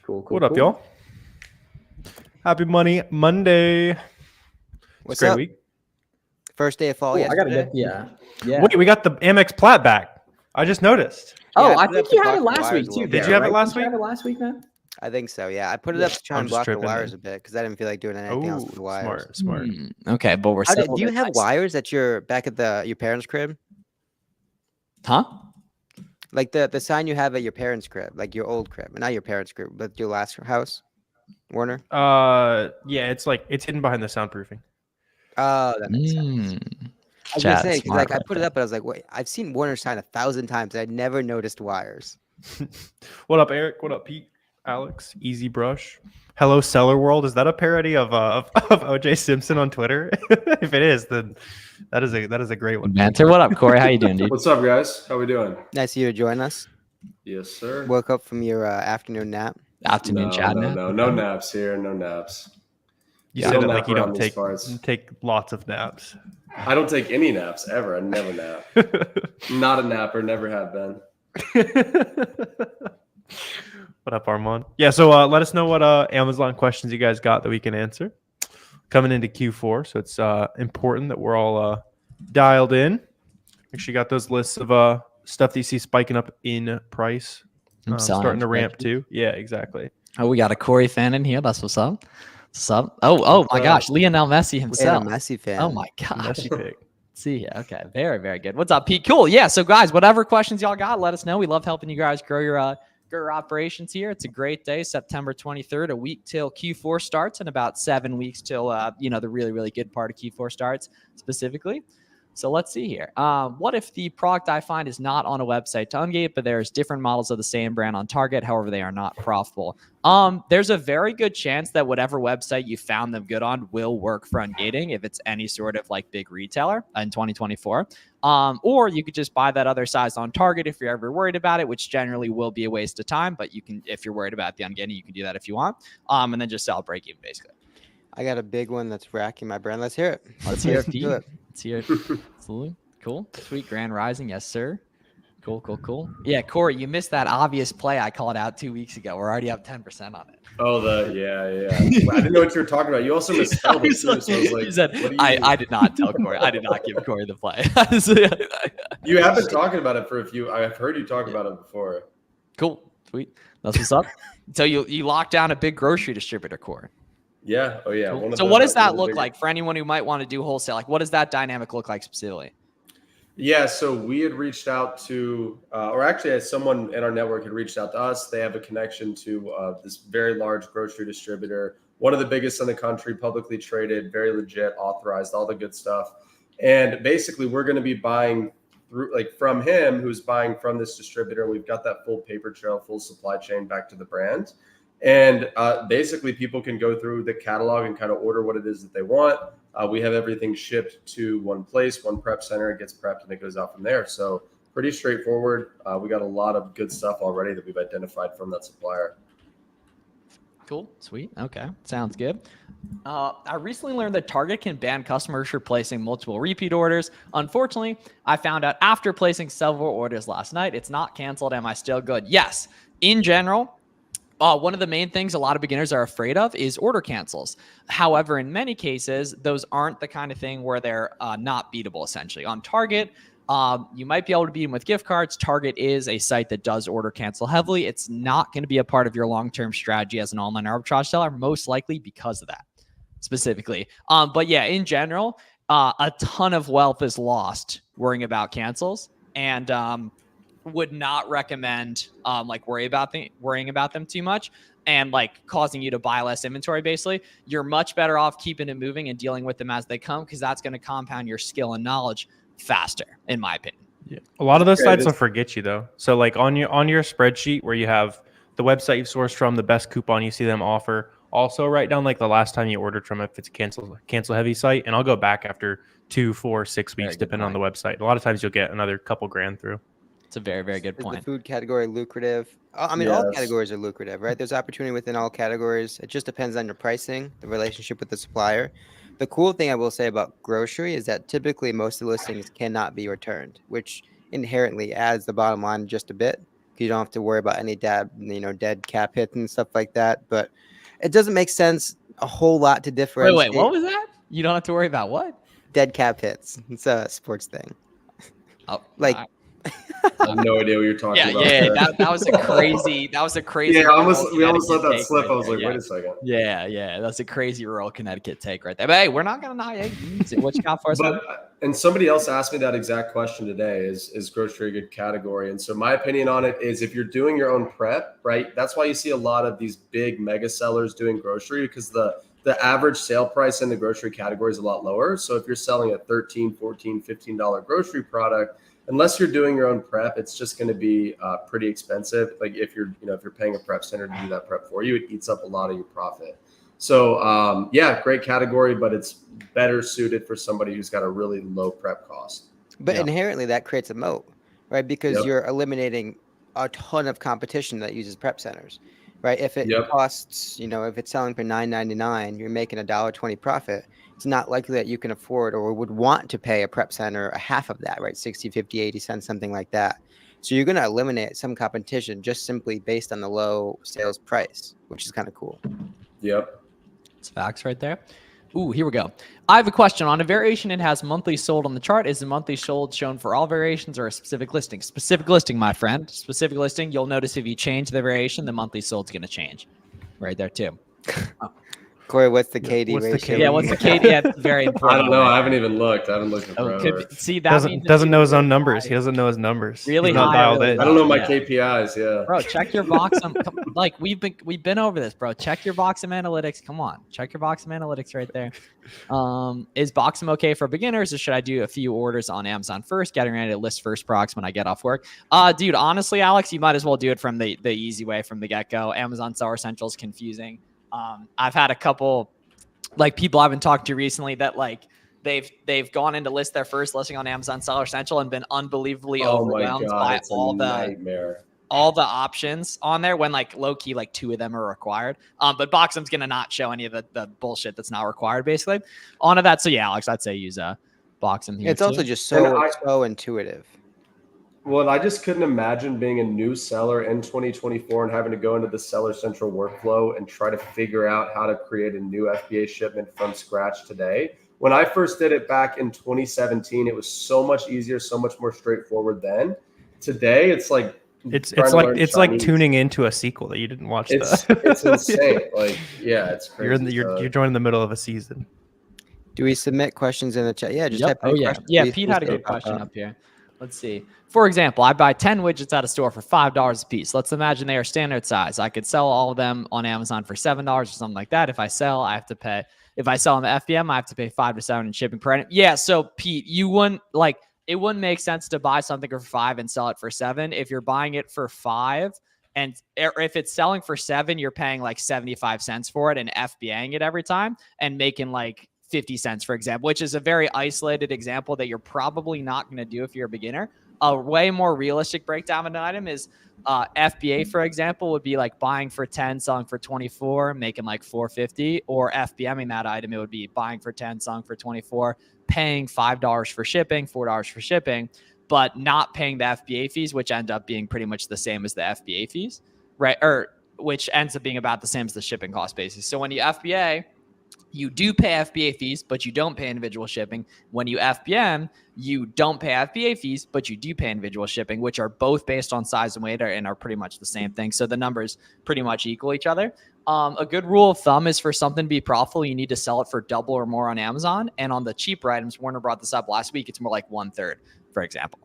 Cool. What up, y'all? Happy Money Monday. What's Great up? week. First day of fall I gotta yesterday. get yeah. Wait, we got the Amex Plat back. I just noticed. Oh, Yeah, I I put it think up to you had it block the last wires week a too. little Did bit, you have it right? last Did you week? have it last week, man? I think so. Yeah, I put it up to try I'm and just block the tripping wires then. a bit because I didn't feel like doing anything else with the wires. Smart. Okay, but we're Do settled you it have nice. wires at your back at your parents' crib? Huh? Like the sign you have at your parents' crib, like your old crib, not your parents' crib, but your last house, Warner. Yeah, it's hidden behind the soundproofing. Oh, that makes sense. I was gonna Chat, say because smart I right put it there. up, but I was like, wait, I've seen Warner sign 1,000 times. I never noticed wires. What up, Eric? What up, Pete? Alex? Easy Brush. Hello, Seller World. Is that a parody of OJ Simpson on Twitter? If it is, then that is a great one. Banter, what up, Corey? How you doing, dude? What's up, guys? How we doing? Nice of you to join us. Yes, sir. Woke up from your afternoon nap. Afternoon chat now. No naps here. No naps. You Yeah. say Don't that nap like you don't around these parts. take lots of naps. I don't take any naps ever. I never nap. Not a napper. Never have been. What up, Armand? Yeah, so let us know what Amazon questions you guys got that we can answer coming into Q4. So it's important that we're all dialed in. Make sure you got those lists of stuff that you see spiking up in price, I'm selling starting to ramp expectations. too. Yeah, exactly. Oh, we got a Corey fan in here. That's what's up. What's up? Oh my gosh, Lionel Messi And a himself. Messi fan. Oh my gosh. Messi pick. See ya. Okay, very, very good. What's up, Pete? Cool. Yeah. So, guys, whatever questions y'all got, let us know. We love helping you guys grow your operations here. It's a great day, September 23rd, a week till Q4 starts, and about 7 weeks till the really, really good part of Q4 starts specifically. So let's see here. What if the product I find is not on a website to ungate, but there's different models of the same brand on Target, however, they are not profitable? There's a very good chance that whatever website you found them good on will work for ungating if it's any sort of like big retailer in 2024. Or you could just buy that other size on Target if you're ever worried about it, which generally will be a waste of time. But you can, if you're worried about the ungating, you can do that if you want. And then just sell break even basically. I got a big one that's racking my brain. Let's hear it. Let's hear it, Do Pete. it. Let's hear it. Absolutely. Cool. Sweet. Grand Rising. Yes, sir. Cool. Yeah, Corey, you missed that obvious play I called out 2 weeks ago. We're already up 10% on it. Oh, yeah. I didn't know what you were talking about. You also misspelled it too. So I was like, He said, what do you I did not tell Corey. I did not give Corey the play. You have been talking about it for a few. I've heard you talk about it before. Cool. Sweet. That's what's up. So you locked down a big grocery distributor, Corey. Yeah. Oh, yeah. Cool. So what does that look like for anyone who might want to do wholesale? Like, what does that dynamic look like specifically? Yeah, so we had reached out to, or actually someone in our network had reached out to us. They have a connection to this very large grocery distributor, one of the biggest in the country, publicly traded, very legit, authorized, all the good stuff. And basically, we're going to be buying through, like, from him, who's buying from this distributor. We've got that full paper trail, full supply chain back to the brand. And basically, people can go through the catalog and kind of order what it is that they want. We have everything shipped to one place, one prep center. It gets prepped and it goes out from there. So pretty straightforward. We got a lot of good stuff already that we've identified from that supplier. Cool. Sweet. Okay. Sounds good. I recently learned that Target can ban customers for placing multiple repeat orders. Unfortunately, I found out after placing several orders last night, it's not canceled. Am I still good? Yes. In general, one of the main things a lot of beginners are afraid of is order cancels. However, in many cases, those aren't the kind of thing where they're not beatable, essentially. On Target, you might be able to beat them with gift cards. Target is a site that does order cancel heavily. It's not going to be a part of your long-term strategy as an online arbitrage seller, most likely because of that specifically. But yeah, in general, a ton of wealth is lost worrying about cancels. And would not recommend worrying about them too much and like causing you to buy less inventory. Basically, you're much better off keeping it moving and dealing with them as they come, because that's going to compound your skill and knowledge faster, in my opinion. Yeah, a lot of those sites will forget you though. So like on your spreadsheet where you have the website you've sourced from, the best coupon you see them offer, also write down like the last time you ordered from, if it's a cancel heavy site, and I'll go back after 2, 4, 6 weeks depending on the website. A lot of times you'll get another couple grand through. It's a very, very good point. Is the food category lucrative? I mean, all categories are lucrative, right? There's opportunity within all categories. It just depends on your pricing, the relationship with the supplier. The cool thing I will say about grocery is that typically most of the listings cannot be returned, which inherently adds the bottom line just a bit. You don't have to worry about any dead cap hits and stuff like that. But it doesn't make sense a whole lot to differentiate. Wait, what was that? You don't have to worry about what? Dead cap hits. It's a sports thing. Oh, Like, I have no idea what you're talking about. yeah. That was a crazy. That was a crazy. Yeah, we almost let that take slip. right I was there, like, wait a second. Yeah, that's a crazy rural Connecticut take right there. But hey, we're not gonna knock it. What you got for us? And somebody else asked me that exact question today: is grocery a good category? And so my opinion on it is, if you're doing your own prep, right? That's why you see a lot of these big mega sellers doing grocery, because the average sale price in the grocery category is a lot lower. So if you're selling a $13, $14, $15 grocery product, unless you're doing your own prep, it's just going to be pretty expensive. Like if you're paying a prep center to do that prep for you, it eats up a lot of your profit. So great category, but it's better suited for somebody who's got a really low prep cost. But inherently that creates a moat, right? Because you're eliminating a ton of competition that uses prep centers, right? If it costs, if it's selling for $9.99, you're making $1.20 profit. It's not likely that you can afford or would want to pay a prep center a half of that, right? 60, 50, 80 cents, something like that. So you're going to eliminate some competition just simply based on the low sales price, which is kind of cool. Yep. It's facts right there. Ooh, here we go. I have a question. On a variation, it has monthly sold on the chart. Is the monthly sold shown for all variations or a specific listing? Specific listing, my friend. Specific listing. You'll notice if you change the variation, the monthly sold is going to change. Right there, too. Corey, what's the KD ratio? Yeah, what's the KD? Yeah, very important. I don't know. I haven't even looked. I haven't looked at forever. See, that doesn't know his own numbers. He doesn't know his numbers. Really He's not high, dialed really in. I don't know my KPIs. Yeah, bro, check your Voxum. Like we've been over this, bro. Check your Voxum analytics. Come on, check your Voxum analytics right there. Is Voxum okay for beginners, or should I do a few orders on Amazon first, getting ready to list first products when I get off work? Dude, honestly, Alex, you might as well do it from the easy way from the get go. Amazon Seller Central is confusing. I've had a couple people I've been talking to recently that they've gone in to list their first listing on Amazon Seller Central and been unbelievably overwhelmed by all the options on there when low key two of them are required. But Voxum's gonna not show any of the bullshit that's not required basically. Onto that. So yeah, Alex, I'd say use Voxum here. It's also just so intuitive. Well, I just couldn't imagine being a new seller in 2024 and having to go into the Seller Central workflow and try to figure out how to create a new FBA shipment from scratch today. When I first did it back in 2017, it was so much easier, so much more straightforward then. Today, it's like tuning into a sequel that you didn't watch. It's insane. It's crazy. You're joining the middle of a season. Do we submit questions in the chat? Yeah, just type in questions. Yeah, Pete had a good question up here. Let's see. For example, I buy 10 widgets at a store for $5 a piece. Let's imagine they are standard size. I could sell all of them on Amazon for $7 or something like that. If I sell, I have to pay. If I sell on the FBM, I have to pay $5 to $7 in shipping per item. Yeah. So Pete, you wouldn't it wouldn't make sense to buy something for $5 and sell it for $7. If you're buying it for $5 and if it's selling for $7, you're paying 75 cents for it and FBAing it every time and making 50 cents, for example, which is a very isolated example that you're probably not going to do if you're a beginner. A way more realistic breakdown of an item is FBA, for example, would be buying for 10, selling for 24, making $4.50, or FBMing that item. It would be buying for 10, selling for 24, paying $5 for shipping, $4 for shipping, but not paying the FBA fees, which end up being pretty much the same as the FBA fees, right? Or which ends up being about the same as the shipping cost basis. So when you FBA, you do pay FBA fees, but you don't pay individual shipping. When you FBM, you don't pay FBA fees, but you do pay individual shipping, which are both based on size and weight and are pretty much the same thing. So the numbers pretty much equal each other. A good rule of thumb is for something to be profitable, you need to sell it for double or more on Amazon. And on the cheaper items, Warner brought this up last week, it's more like 1/3, for example.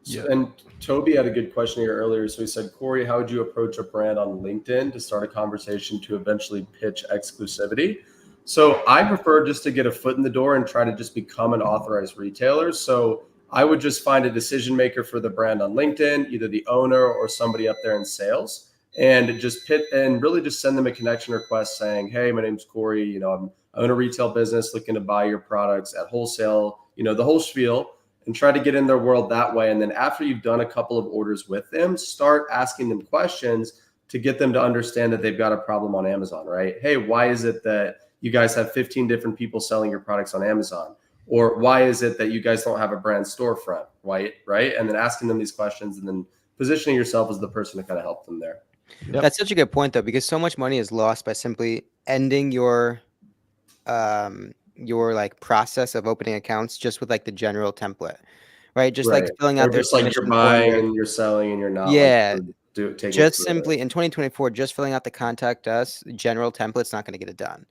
Yeah. And Toby had a good question here earlier. So he said, Corey, how would you approach a brand on LinkedIn to start a conversation to eventually pitch exclusivity? So I prefer just to get a foot in the door and try to just become an authorized retailer. So I would just find a decision maker for the brand on LinkedIn, either the owner or somebody up there in sales, and just really just send them a connection request saying, hey, my name's Corey. I own a retail business looking to buy your products at wholesale, the whole spiel, and try to get in their world that way. And then after you've done a couple of orders with them, start asking them questions to get them to understand that they've got a problem on Amazon, right? Hey, why is it that you guys have 15 different people selling your products on Amazon? Or why is it that you guys don't have a brand storefront, right? And then asking them these questions and then positioning yourself as the person to kind of help them there. Yep. That's such a good point, though, because so much money is lost by simply ending your like process of opening accounts just with like the general template, right? Just like filling out their just like you're buying and you're selling and you're not. Yeah. Taking just simply in 2024, just filling out the contact us general template's not going to get it done,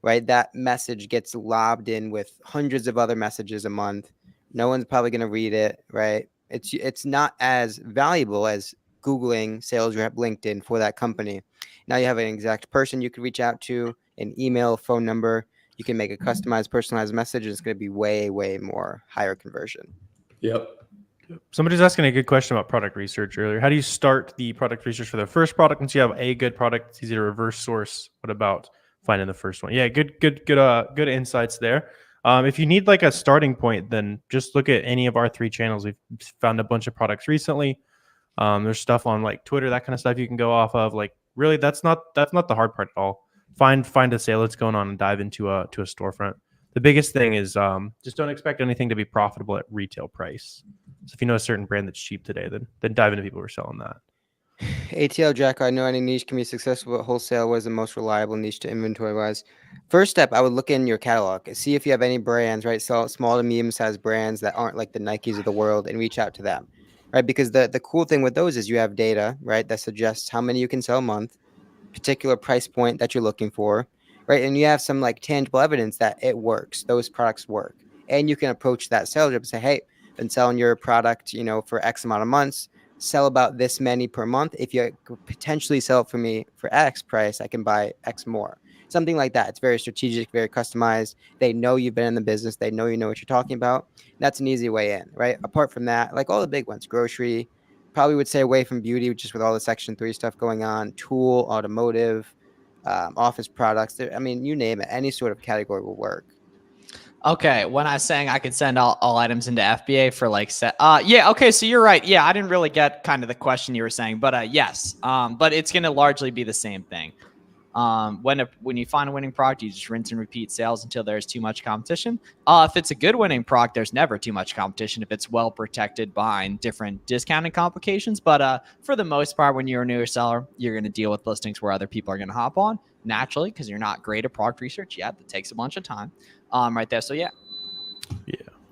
right? That message gets lobbed in with hundreds of other messages a month. No one's probably going to read it, right? It's not as valuable as Googling sales rep LinkedIn for that company. Now you have an exact person you could reach out to, an email, phone number. You can make a customized, personalized message. And it's going to be way, way more higher conversion. Yep. Somebody's asking a good question about product research earlier. How do you start the product research for the first product once you have a good product? It's easy to reverse source. What about finding the first one? Yeah, good insights there. If you need like a starting point, then just look at any of our 3 channels. We've found a bunch of products recently. There's stuff on like Twitter, that kind of stuff you can go off of. Like really, that's not the hard part at all. Find a sale that's going on and dive into a storefront. The biggest thing is just don't expect anything to be profitable at retail price. So if you know a certain brand that's cheap today, then dive into people who are selling that. ATL Jack, I know any niche can be successful, but wholesale was the most reliable niche to inventory wise. First step, I would look in your catalog, see if you have any brands, right? So small to medium sized brands that aren't like the Nikes of the world, and reach out to them, right? Because the cool thing with those is you have data, right, that suggests how many you can sell a month, particular price point that you're looking for, right? And you have some like tangible evidence that it works, those products work, and you can approach that sales rep and say, hey, been selling your product, for X amount of months, sell about this many per month. If you potentially sell it for me for X price, I can buy X more. Something like that. It's very strategic, very customized. They know you've been in the business. They know you know what you're talking about. That's an easy way in, right? Apart from that, like all the big ones, grocery, probably would stay away from beauty, just with all the Section 3 stuff going on, tool, automotive, office products. I mean, you name it. Any sort of category will work. Okay, when I was saying I could send all items into FBA for like yeah, okay, so you're right. Yeah, I didn't really get kind of the question you were saying, but yes. But it's going to largely be the same thing. When you find a winning product, you just rinse and repeat sales until there's too much competition. If it's a good winning product, there's never too much competition if it's well protected behind different discounting complications. But for the most part, when you're a newer seller, you're going to deal with listings where other people are going to hop on naturally because you're not great at product research yet. That takes a bunch of time. Right there. So yeah.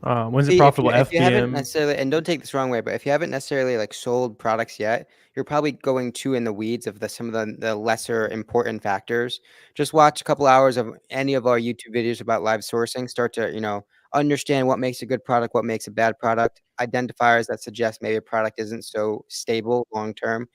When's it profitable? If you haven't necessarily, and don't take this wrong way, but if you haven't necessarily like sold products yet, you're probably going too in the weeds of some of the lesser important factors. Just watch a couple hours of any of our YouTube videos about live sourcing. Start to understand what makes a good product, what makes a bad product, identifiers that suggest maybe a product isn't so stable long term.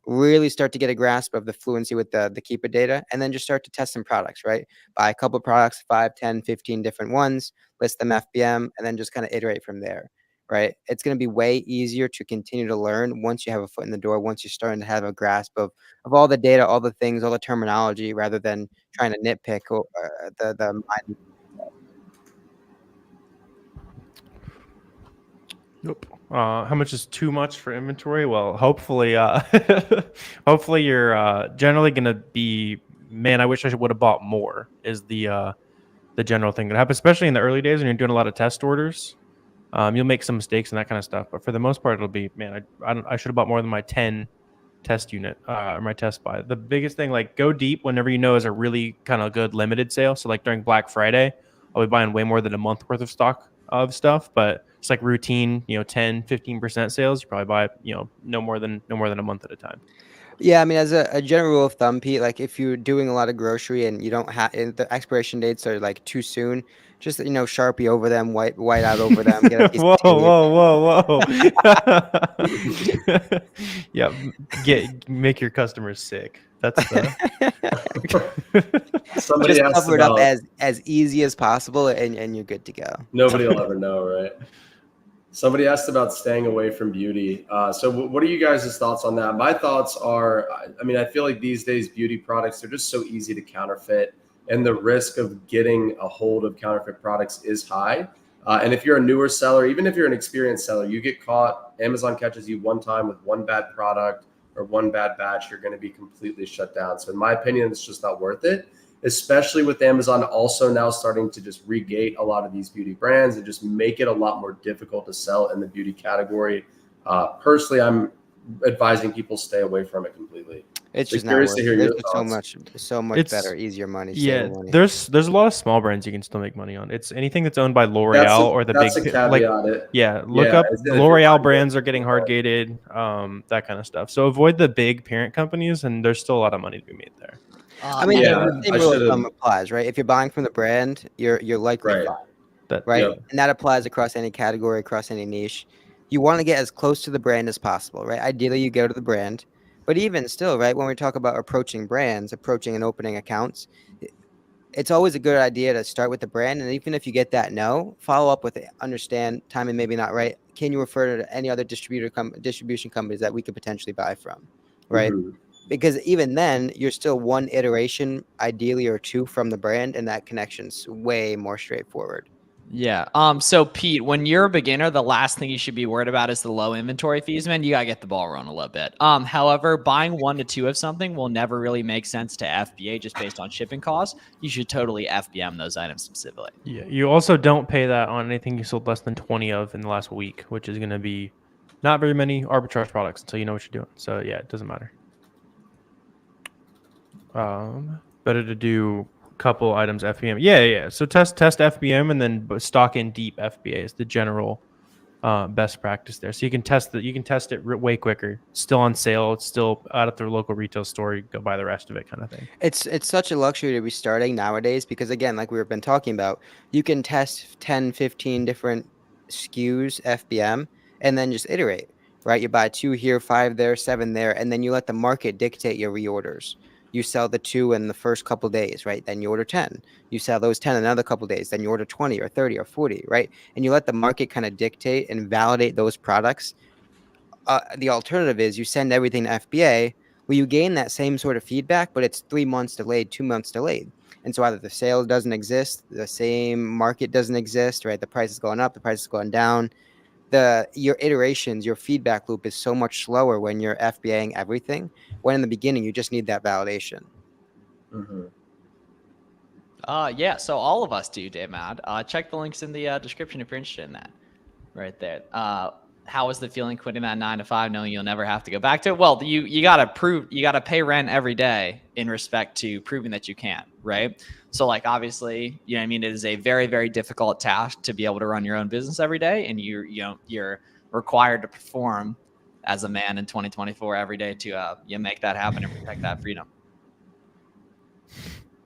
Really start to get a grasp of the fluency with the Keepa data, and then just start to test some products, right? Buy a couple of products, 5, 10, 15 different ones, list them FBM, and then just kind of iterate from there, right? It's going to be way easier to continue to learn once you have a foot in the door, once you're starting to have a grasp of all the data, all the things, all the terminology, rather than trying to nitpick the mind. Nope. How much is too much for inventory? Well, hopefully you're generally going to be, man, I wish I would have bought more is the general thing that happens, especially in the early days when you're doing a lot of test orders. You'll make some mistakes and that kind of stuff. But for the most part, it'll be, man, I should have bought more than my 10 test unit or my test buy. The biggest thing, like go deep whenever you know is a really kind of good limited sale. So like during Black Friday, I'll be buying way more than a month worth of stock of stuff, but it's like routine, 10, 15% sales. You probably buy, no more than a month at a time. Yeah, I mean, as a general rule of thumb, Pete, like if you're doing a lot of grocery and you don't have the expiration dates are like too soon, just Sharpie over them, white out over them. Get a piece of tape. Yeah, make your customers sick. That's somebody just cover it up as easy as possible, and you're good to go. Nobody will ever know, right? Somebody asked about staying away from beauty. So what are you guys' thoughts on that? My thoughts are, I feel like these days beauty products are just so easy to counterfeit, and the risk of getting a hold of counterfeit products is high. And if you're a newer seller, even if you're an experienced seller, you get caught, Amazon catches you one time with one bad product or one bad batch, you're going to be completely shut down. So in my opinion, it's just not worth it, especially with Amazon also now starting to just regate a lot of these beauty brands and just make it a lot more difficult to sell in the beauty category. Personally, I'm advising people stay away from it completely. It's So just not curious worth to it. hear your There's just so much It's- better, easier money. Yeah, stable money. there's a lot of small brands you can still make money on. It's anything that's owned by That's L'Oreal a, or the that's big a caveat. like it. look Yeah, up it's if you're L'Oreal buying brands it, are getting yeah. hard gated, that kind of stuff. So avoid the big parent companies, and there's still a lot of money to be made there. I mean, Yeah, the same I rule of should've- thumb applies, right? If you're buying from the brand, you're likely Right. fine, right? Yep. And that applies across any category, across any niche. You want to get as close to the brand as possible, right? Ideally, you go to the brand, but even still, right? When we talk about approaching brands, approaching and opening accounts, it's always a good idea to start with the brand, and even if you get that no, follow up with it. Understand timing maybe not right. Can you refer to any other distribution companies that we could potentially buy from, right? Mhm. Because even then, you're still one iteration, ideally, or two from the brand, and that connection's way more straightforward. Yeah. So Pete, when you're a beginner, the last thing you should be worried about is the low inventory fees, man. You gotta get the ball rolling a little bit. However, buying 1 to 2 of something will never really make sense to FBA just based on shipping costs. You should totally FBM those items specifically. Yeah, you also don't pay that on anything you sold less than 20 of in the last week, which is going to be not very many arbitrage products until you know what you're doing. So yeah, it doesn't matter. Better to do a couple items FBM. Yeah. So test FBM and then stock in deep FBA is the general best practice there. So you can test it way quicker. It's still on sale. It's still out at their local retail store. You go buy the rest of it, kind of thing. It's such a luxury to be starting nowadays because, again, like we've been talking about, you can test 10, 15 different SKUs FBM and then just iterate, right? You buy 2 here, 5 there, 7 there, and then you let the market dictate your reorders. You sell the 2 in the first couple days, right? Then you order 10. You sell those 10 in another couple days. Then you order 20 or 30 or 40, right? And you let the market kind of dictate and validate those products. The alternative is you send everything to FBA. Well, you gain that same sort of feedback, but it's 3 months delayed, 2 months delayed. And so either the sale doesn't exist, the same market doesn't exist, right? The price is going up, the price is going down. Your iterations, your feedback loop is so much slower when you're FBAing everything. When in the beginning, you just need that validation. Mm-hmm. Yeah, so all of us do, Dave Mad. Check the links in the description if you're interested in that. Right there. How was the feeling quitting that 9 to 5, knowing you'll never have to go back to it? Well, you gotta pay rent every day in respect to proving that you can, right? So like obviously, you know what I mean, it is a very, very difficult task to be able to run your own business every day, and you're required to perform as a man in 2024 every day to make that happen and protect that freedom.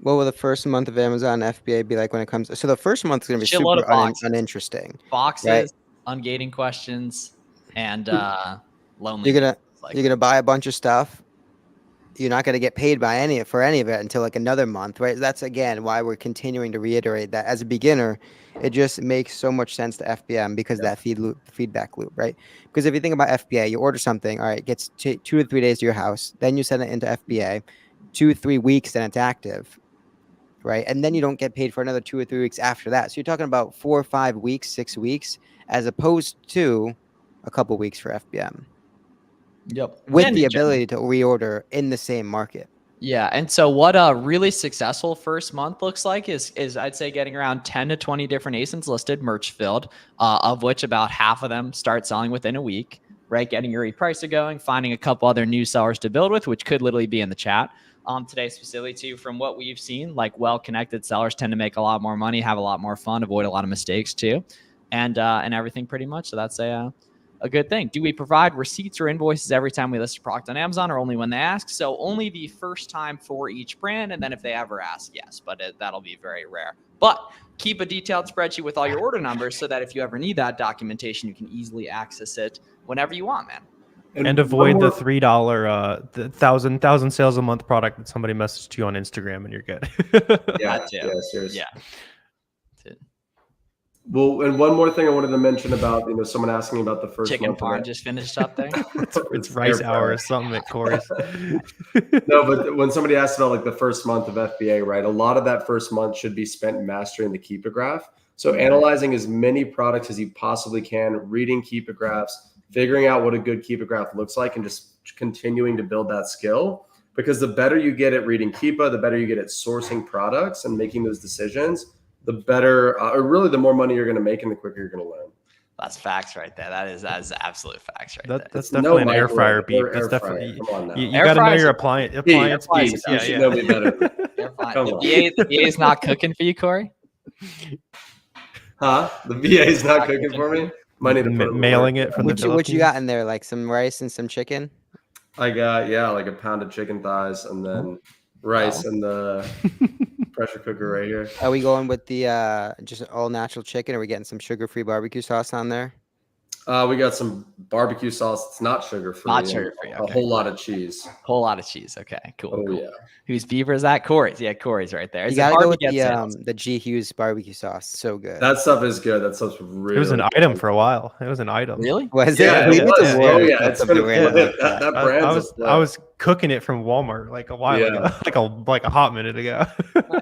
What will the first month of Amazon FBA be like when it comes? So the first month is going to be Shitload super of boxes. uninteresting. Boxes, right? ungating questions, and lonely. You're gonna buy a bunch of stuff. You're not going to get paid by for any of it until like another month, right? That's again why we're continuing to reiterate that as a beginner, it just makes so much sense to FBM because that feedback loop, right? Because if you think about FBA, you order something, all right, it gets 2 to 3 days to your house, then you send it into FBA, 2 to 3 weeks, then it's active, right? And then you don't get paid for another 2 or 3 weeks after that. So you're talking about 4 or 5 weeks, 6 weeks, as opposed to a couple weeks for FBM. Yep. With And the in general. ability to reorder in the same market. Yeah, and so what a really successful first month looks like is I'd say getting around 10 to 20 different ASINs listed, merch filled, of which about half of them start selling within a week, right? Getting your repricer going, finding a couple other new sellers to build with, which could literally be in the chat. Today specifically too, from what we've seen, like well-connected sellers tend to make a lot more money, have a lot more fun, avoid a lot of mistakes too, and everything pretty much. So that's a good thing. Do we provide receipts or invoices every time we list a product on Amazon or only when they ask? So only the first time for each brand. And then if they ever ask, yes, but that'll be very rare. But keep a detailed spreadsheet with all your order numbers so that if you ever need that documentation, you can easily access it whenever you want, man. And avoid the $3, the thousand sales a month product that somebody messaged you on Instagram and you're good. Yeah, seriously. Yeah. Well, and one more thing I wanted to mention about, someone asking about the first Chicken month. farm just finished up there. it's rice hour or something at course. No, but when somebody asks about like the first month of FBA, right? A lot of that first month should be spent mastering the Keepagraph. So analyzing as many products as you possibly can, reading Keepagraphs, figuring out what a good Keepagraph looks like, and just continuing to build that skill. Because the better you get at reading Keepa, the better you get at sourcing products and making those decisions, the better, or really the more money you're going to make and the quicker you're going to learn. That's facts right there. That is absolute facts right there. That's definitely an air fryer microwave, beat. or That's air fryer. definitely Come on now. you Air got to know fryers your are- appliance Pete, beats. you Yeah, should yeah. know me better. They're fine. Come The on. VA is not cooking for you, Corey. Huh? The VA is not cooking for me. Might need to put Mailing it from the What you got Philippines. in there? Like some rice and some chicken? I got like a pound of chicken thighs and then rice in the pressure cooker right here. Are we going with the just all natural chicken? Or are we getting some sugar-free barbecue sauce on there? We got some barbecue sauce. It's not sugar free. Not sugar-free, A okay. whole lot of cheese. Whole lot of cheese. Okay, cool. Oh cool. yeah. Whose beaver is that? Corey's. Yeah, Corey's right there. You Is it gotta hard go to with get sales? the G Hughes barbecue sauce. So good. That stuff is good. That stuff's really. It was an good. item for a while. It was an item. Really? Was Yeah, it? it We went to was. war Oh with yeah, it's something been a random flip. like that. That I brand's was a flip. I was cooking it from Walmart like a while ago, like a hot minute ago.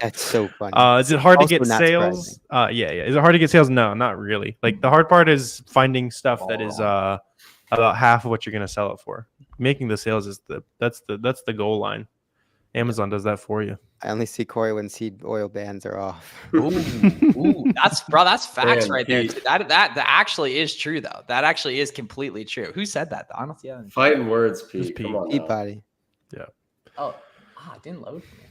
That's so funny. Is it hard to Also get not sales? Yeah. Is it hard to get sales? No, not really. Like the hard part is finding stuff that is about half of what you're gonna sell it for. Making the sales is that's the goal line. Amazon does that for you. I only see Corey when seed oil bans are off. Ooh, that's facts Man, right there. Pete. Too. That actually is true though. That actually is completely true. Who said that? Though? I don't see that. Fighting words, It's Pete. Pete. Come on. now. Peabody. Oh, it didn't load for me.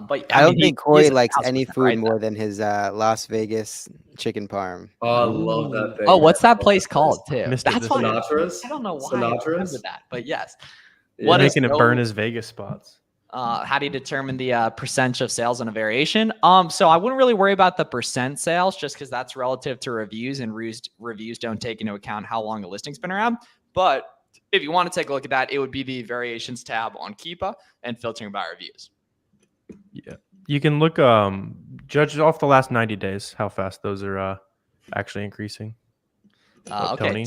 But I don't mean, think he Corey is likes 1,000% any food right more than his Las Vegas chicken parm. Oh, I love that thing. Oh, what's man. that place called too? Missed it That's this why year. Sinatra's? I don't know why I remember Sinatra's? that, but yes. Yeah. What is Making it no- burn his Vegas spots. How do you determine the percentage of sales on a variation? So I wouldn't really worry about the percent sales just because that's relative to reviews, and reviews don't take into account how long the listing's been around. But if you want to take a look at that, it would be the variations tab on Keepa and filtering by reviews. Yeah. You can look judge off the last 90 days how fast those are actually increasing. Okay, Tony?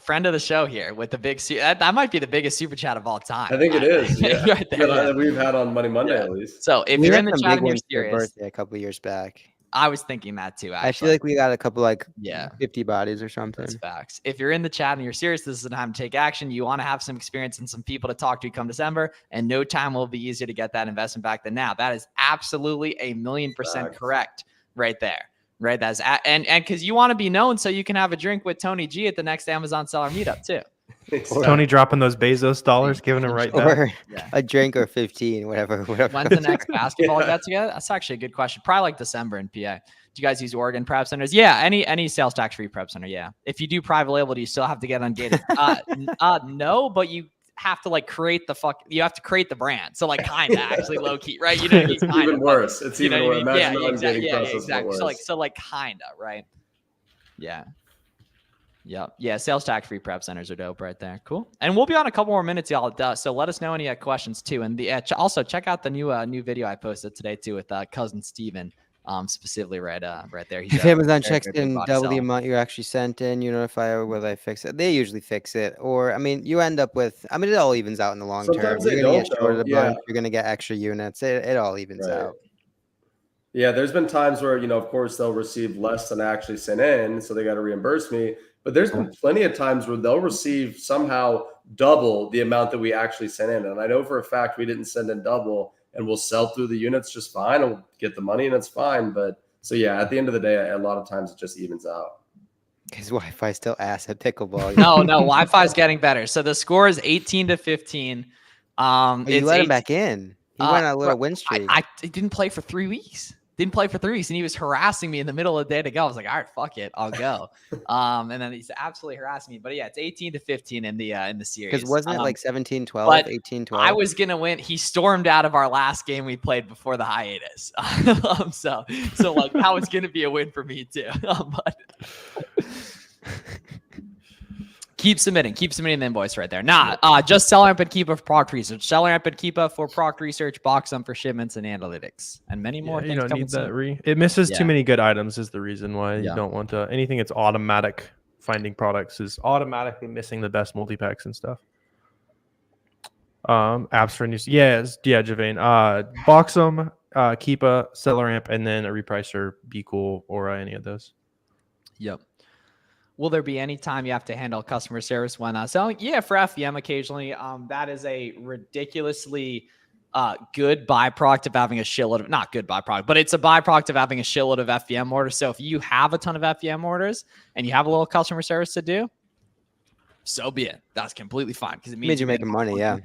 friend of the show here with the big that might be the biggest super chat of all time. I think it is. Yeah. Right there, Yeah, yeah. we've had on Money Monday Yeah. at least. So if We you're had in the some chat big and you're ones for your serious, birthday a couple years back. I was thinking that too. Actually. I feel like we got a couple like yeah. 50 bodies or something. That's facts. If you're in the chat and you're serious, this is the time to take action. You want to have some experience and some people to talk to come December, and no time will be easier to get that investment back than now. That is absolutely 1,000,000% Facts. correct right there. Right. That's and because you want to be known so you can have a drink with Tony G at the next Amazon seller meetup too. Tony dropping those Bezos dollars, giving them right back. Or Yeah. a drink or 15, whatever. When's the next basketball get together? That's actually a good question. Probably like December in PA. Do you guys use Oregon prep centers? Yeah, any sales tax free prep center. Yeah. If you do private label, do you still have to get ungated? No, but you have to like create you have to create the brand. So like kind of actually low key, right? You know, It's even worse. It's You know even what I worse. mean? Imagine Yeah, the exactly. ungating Yeah, process. exactly. Worse. So like kinda, right? Yeah. Yeah. Sales tax free prep centers are dope right there. Cool. And we'll be on a couple more minutes, y'all. So let us know any questions too. And also check out the new video I posted today too with cousin Steven. Specifically right there. He's If Amazon very, checks very big in body double the seller. amount you actually sent in, you notify whether they fix it. They usually fix it. Or, I mean, you end up with, I mean, it all evens out in the long term. Sometimes You're they going to get don't, shorted a though. Yeah. bunch. You're going to get extra units. It all evens Right. out. Yeah, there's been times where, of course, they'll receive less than I actually sent in, so they got to reimburse me. But there's been plenty of times where they'll receive somehow double the amount that we actually sent in. And I know for a fact we didn't send in double, and we'll sell through the units just fine and we'll get the money and it's fine. But so, yeah, at the end of the day, a lot of times it just evens out. Because Wi-Fi still ass at pickleball. No, Wi-Fi is getting better. So the score is 18-15. But you It's let him 18 back in. He Uh, went on a little bro, win streak. I didn't play for 3 weeks. And he was harassing me in the middle of the day to go. I was like, all right, fuck it, I'll go. And then he's absolutely harassing me. But yeah, it's 18-15 in the series. Because wasn't it like 17-12, but 18-12? I was gonna win. He stormed out of our last game we played before the hiatus. So like that was gonna be a win for me too. But keep submitting the invoice right there. Just SellerAmp and Keepa for product research. SellerAmp and Keepa for product research, BoxSum for shipments and analytics, and many more Yeah, things. you don't coming need that soon. It misses Yeah. too many good items is the reason why Yeah. you don't want to. Anything that's automatic finding products is automatically missing the best multi-packs and stuff. Apps for news. Yeah, Javane. BoxSum, Keepa, SellerAmp, and then a repricer, Be Cool, or any of those. Yep. Will there be any time you have to handle customer service when selling? Yeah, for FVM occasionally. That is a ridiculously good byproduct of having a shitload of, not good byproduct, but it's a byproduct of having a shitload of FBM orders. So if you have a ton of FBM orders and you have a little customer service to do, so be it. That's completely fine because it means you're making money. Yeah.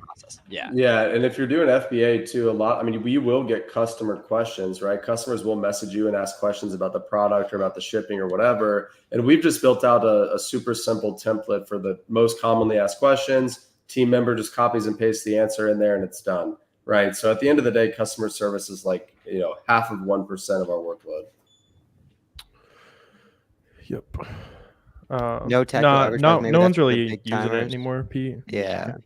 Yeah. Yeah. And if you're doing FBA too, we will get customer questions, right? Customers will message you and ask questions about the product or about the shipping or whatever. And we've just built out a super simple template for the most commonly asked questions. Team member just copies and pastes the answer in there and it's done. Right. So at the end of the day, customer service is like, half of 1% of our workload. Yep. No tech. No one's really using it anymore, Pete. Yeah.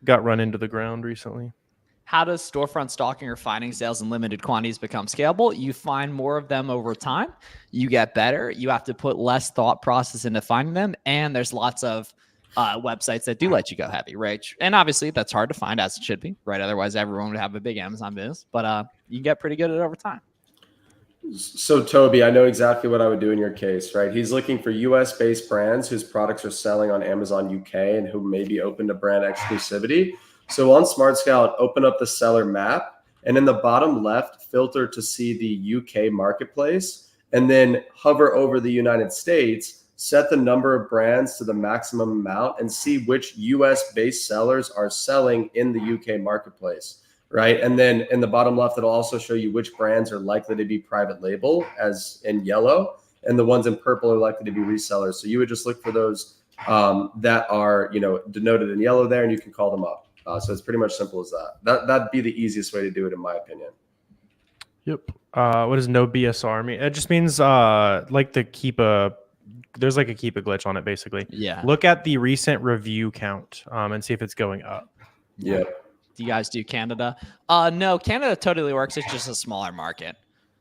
Got run into the ground recently. How does storefront stocking or finding sales in limited quantities become scalable? You find more of them over time. You get better. You have to put less thought process into finding them. And there's lots of websites that do let you go heavy, right? And obviously that's hard to find, as it should be, right? Otherwise everyone would have a big Amazon business, but you can get pretty good at it over time. So Toby, I know exactly what I would do in your case, right? He's looking for US based brands whose products are selling on Amazon UK and who may be open to brand exclusivity. So on Smart Scout, open up the seller map and in the bottom left, filter to see the UK marketplace and then hover over the United States. Set the number of brands to the maximum amount and see which US based sellers are selling in the UK marketplace, right? And then in the bottom left, it'll also show you which brands are likely to be private label as in yellow, and the ones in purple are likely to be resellers. So you would just look for those that are, denoted in yellow there and you can call them up. So it's pretty much simple as that. That'd be the easiest way to do it in my opinion. Yep. What does no BSR mean? It just means there's like a keep a glitch on it basically. Yeah. Look at the recent review count and see if it's going up. Yeah. Do you guys do Canada? No, Canada totally works. It's just a smaller market.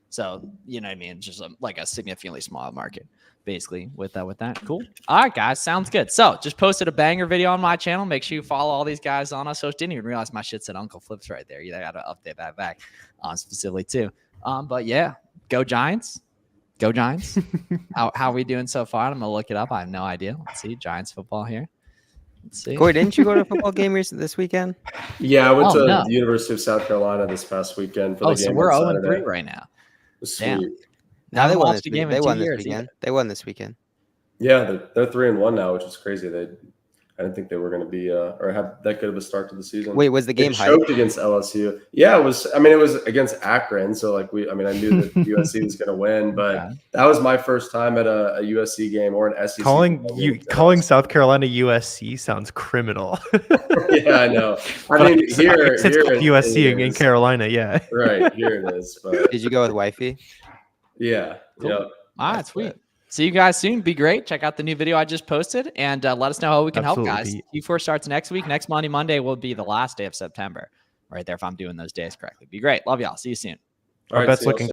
So, you know what I mean? Just like a significantly smaller market, basically, with that. Cool. All right, guys. Sounds good. So just posted a banger video on my channel. Make sure you follow all these guys on us. So didn't even realize my shit said Uncle Flips right there. You got to update that back specifically too. But yeah, go Giants. Go Giants. How are we doing so far? I'm going to look it up. I have no idea. Let's see. Giants football here. Let's see. Corey, didn't you go to a football game this weekend? Yeah, I went to the University of South Carolina this past weekend for the game. So we're 0-3 right now. Sweet. Damn. Now they won this game. They won this weekend. They won this weekend. Yeah, they're 3-1 now, which is crazy. I didn't think they were going to be or have that good of a start to the season. Wait, was the game choked against LSU? Yeah, it was. I mean, it was against Akron, so I knew that USC was going to win, but that was my first time at a USC game or an SEC. Calling South Carolina USC sounds criminal. Yeah, I know. I mean, here USC in Carolina, yeah. Right here it is. But did you go with wifey? Yeah. Cool. Yep. All right, sweet. See you guys soon. Be great. Check out the new video I just posted and let us know how we can help, guys. Q4 starts next week. Next Monday will be the last day of September. Right there, if I'm doing those days correctly. Be great. Love y'all. See you soon. Our bet's looking